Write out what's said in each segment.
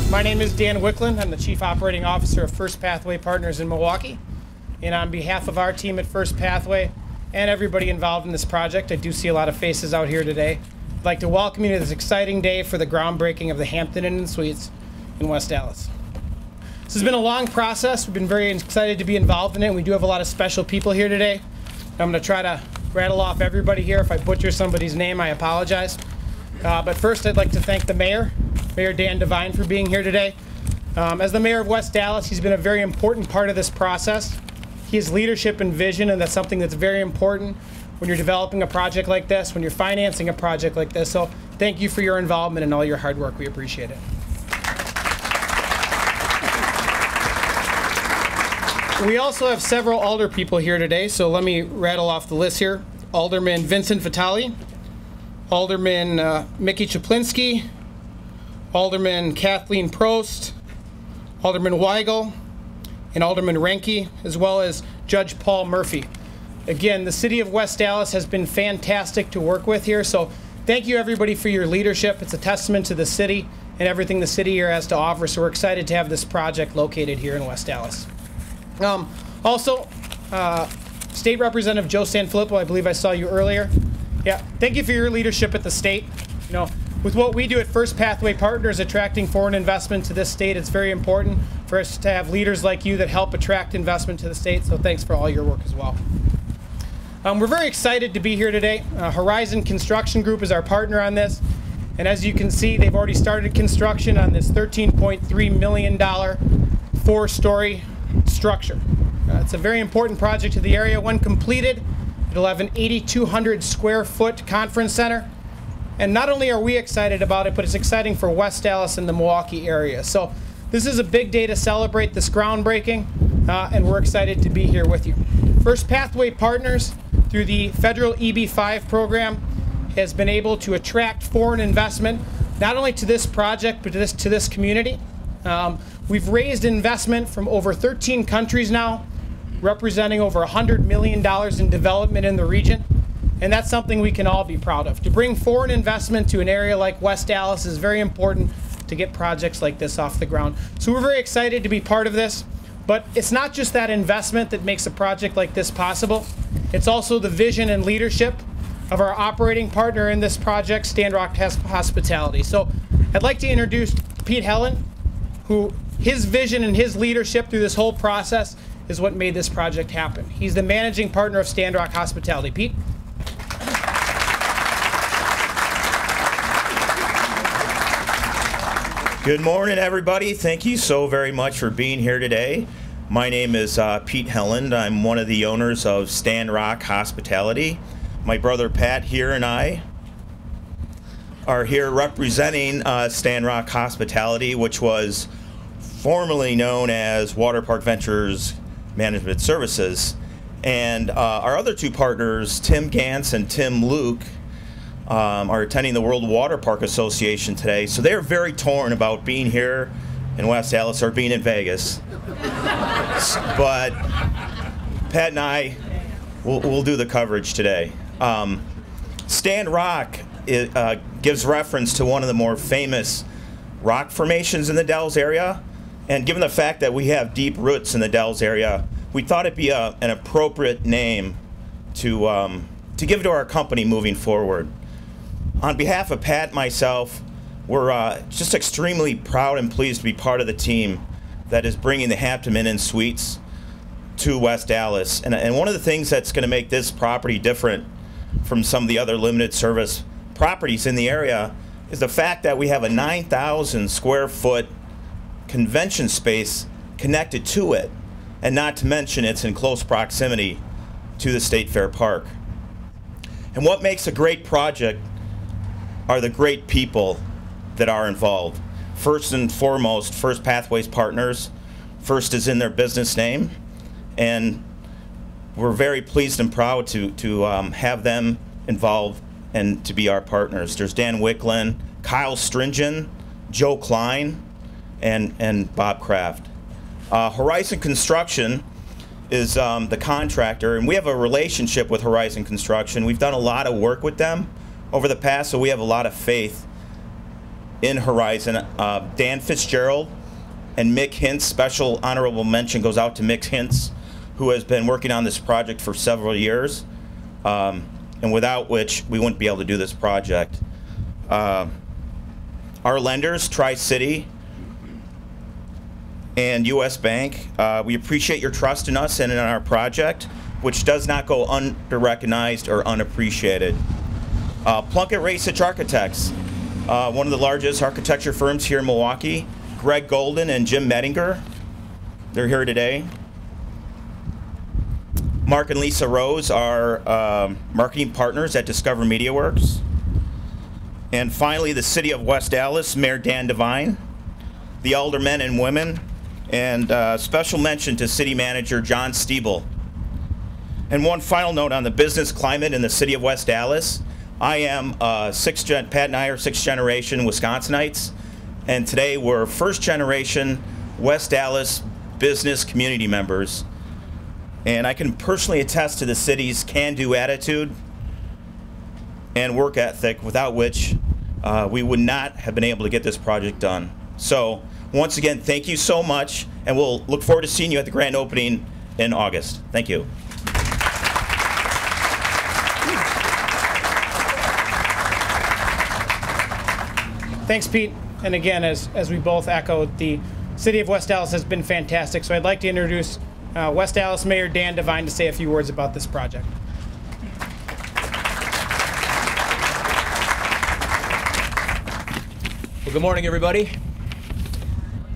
My name is Dan Wicklund. I'm the Chief Operating Officer of First Pathway Partners in Milwaukee. And on behalf of our team at First Pathway and everybody involved in this project, I do see a lot of faces out here today. I'd like to welcome you to this exciting day for the groundbreaking of the Hampton Inn and Suites in West Allis. This has been a long process. We've been very excited to be involved in it. We do have a lot of special people here today. I'm going to try to rattle off everybody here. If I butcher somebody's name, I apologize. But first, I'd like to thank the mayor, Mayor Dan Devine, for being here today. As the mayor of West Allis, he's been a very important part of this process. He has leadership and vision, and that's something that's very important when you're developing a project like this, when you're financing a project like this. So thank you for your involvement and all your hard work. We appreciate it. We also have several alder people here today, so let me rattle off the list here. Alderman Vincent Vitale, Alderman Mickey Czaplinski, Alderman Kathleen Prost, Alderman Weigel, and Alderman Renke, as well as Judge Paul Murphy. Again, the City of West Allis has been fantastic to work with here, so thank you everybody for your leadership. It's a testament to the city and everything the city here has to offer, so we're excited to have this project located here in West Allis. Also, State Representative Joe Sanfilippo, I believe I saw you earlier. Yeah, thank you for your leadership at the state. You know, with what we do at First Pathway Partners, attracting foreign investment to this state, it's very important for us to have leaders like you that help attract investment to the state, so thanks for all your work as well. We're very excited to be here today. Horizon Construction Group is our partner on this, and as you can see, they've already started construction on this $13.3 million four-story structure. It's a very important project to the area. When completed, it'll have an 8,200 square foot conference center. And not only are we excited about it, but it's exciting for West Allis and the Milwaukee area. So this is a big day to celebrate this groundbreaking, and we're excited to be here with you. First Pathway Partners, through the federal EB-5 program, has been able to attract foreign investment, not only to this project, but to this community. We've raised investment from over 13 countries now, representing over $100 million in development in the region. And that's something we can all be proud of. To bring foreign investment to an area like West Allis is very important to get projects like this off the ground. So we're very excited to be part of this. But it's not just that investment that makes a project like this possible. It's also the vision and leadership of our operating partner in this project, Standrock Hospitality. So I'd like to introduce Pete Helen, who his vision and his leadership through this whole process is what made this project happen. He's the managing partner of Standrock Hospitality. Pete? Good morning, everybody. Thank you so very much for being here today. My name is Pete Helland. I'm one of the owners of Standrock Hospitality. My brother Pat here and I are here representing Standrock Hospitality, which was formerly known as Water Park Ventures Management Services. And our other two partners, Tim Gantz and Tim Luke, are attending the World Water Park Association today. So they're very torn about being here in West Allis or being in Vegas. But Pat and I will do the coverage today. Standrock gives reference to one of the more famous rock formations in the Dells area. And given the fact that we have deep roots in the Dells area, we thought it'd be an appropriate name to give to our company moving forward. On behalf of Pat and myself, we're just extremely proud and pleased to be part of the team that is bringing the Hampton Inn and Suites to West Allis. And one of the things that's going to make this property different from some of the other limited service properties in the area is the fact that we have a 9,000 square foot convention space connected to it, and not to mention it's in close proximity to the State Fair Park. And what makes a great project are the great people that are involved. First and foremost, First Pathways Partners. First is in their business name, and we're very pleased and proud to have them involved and to be our partners. There's Dan Wicklund, Kyle Stringen, Joe Klein, and Bob Kraft. Horizon Construction is the contractor, and we have a relationship with Horizon Construction. We've done a lot of work with them over the past, so we have a lot of faith in Horizon. Dan Fitzgerald and Mick Hintz, special honorable mention goes out to Mick Hintz, who has been working on this project for several years, and without which we wouldn't be able to do this project. Our lenders, Tri-City and U.S. Bank, we appreciate your trust in us and in our project, which does not go under-recognized or unappreciated. Plunkett Rasich Architects, one of the largest architecture firms here in Milwaukee. Greg Golden and Jim Mettinger, they're here today. Mark and Lisa Rose are marketing partners at Discover Media Works. And finally, the City of West Allis, Mayor Dan Devine, the aldermen and women, and special mention to City Manager John Stiebel. And one final note on the business climate in the City of West Allis. I am Pat and I are sixth generation Wisconsinites, and today we're first generation West Allis business community members. And I can personally attest to the city's can-do attitude and work ethic, without which we would not have been able to get this project done. So once again, thank you so much, and we'll look forward to seeing you at the grand opening in August. Thank you. Thanks, Pete. And again, as we both echoed, the City of West Allis has been fantastic. So I'd like to introduce West Allis Mayor Dan Devine to say a few words about this project. Well, good morning, everybody.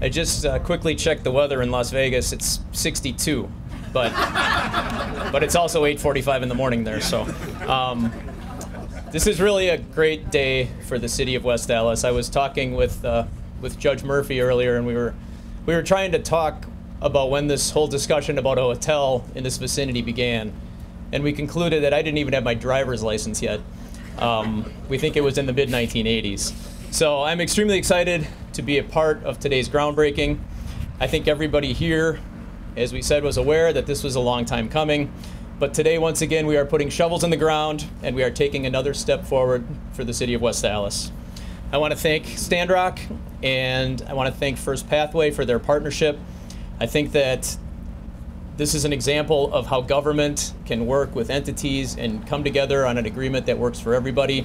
I just quickly checked the weather in Las Vegas. It's 62, but it's also 8:45 in the morning there. So this is really a great day for the City of West Allis. I was talking with Judge Murphy earlier, and we were trying to talk about when this whole discussion about a hotel in this vicinity began, and we concluded that I didn't even have my driver's license yet. We think it was in the mid-1980s. So I'm extremely excited to be a part of today's groundbreaking. I think everybody here, as we said, was aware that this was a long time coming. But today, once again, we are putting shovels in the ground, and we are taking another step forward for the City of West Allis. I want to thank Standrock, and I want to thank First Pathway for their partnership. I think that this is an example of how government can work with entities and come together on an agreement that works for everybody.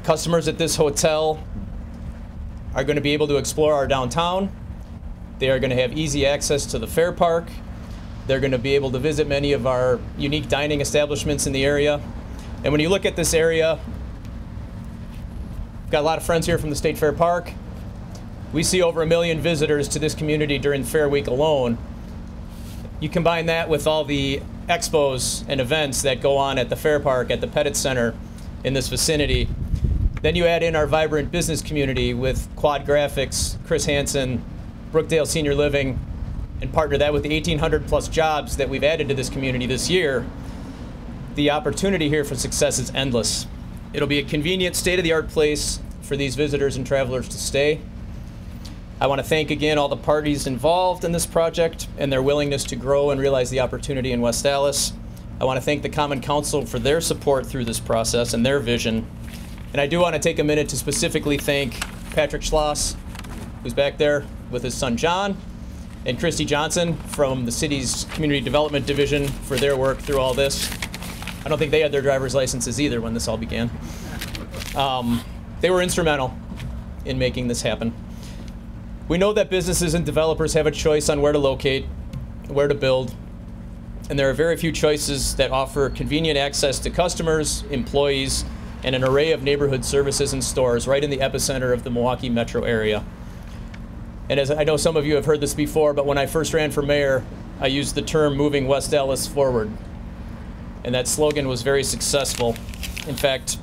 Customers at this hotel are going to be able to explore our downtown. They are going to have easy access to the Fair Park. They're going to be able to visit many of our unique dining establishments in the area. And when you look at this area, we've got a lot of friends here from the State Fair Park. We see over 1 million visitors to this community during Fair Week alone. You combine that with all the expos and events that go on at the Fair Park, at the Pettit Center in this vicinity. Then you add in our vibrant business community with Quad Graphics, Chris Hansen, Brookdale Senior Living, and partner that with the 1,800 plus jobs that we've added to this community this year. The opportunity here for success is endless. It'll be a convenient, state-of-the-art place for these visitors and travelers to stay. I want to thank again all the parties involved in this project and their willingness to grow and realize the opportunity in West Allis. I want to thank the Common Council for their support through this process and their vision. And I do want to take a minute to specifically thank Patrick Schloss, who's back there with his son John, and Christy Johnson from the city's Community Development Division for their work through all this. I don't think they had their driver's licenses either when this all began. They were instrumental in making this happen. We know that businesses and developers have a choice on where to locate, where to build, and there are very few choices that offer convenient access to customers, employees, and an array of neighborhood services and stores right in the epicenter of the Milwaukee metro area. And as I know some of you have heard this before, but when I first ran for mayor, I used the term moving West Allis forward. And that slogan was very successful. In fact,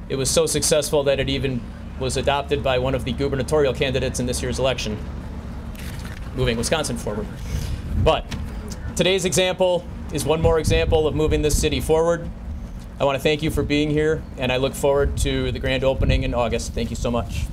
it was so successful that it even was adopted by one of the gubernatorial candidates in this year's election, moving Wisconsin forward. But today's example is one more example of moving this city forward. I want to thank you for being here, and I look forward to the grand opening in August. Thank you so much.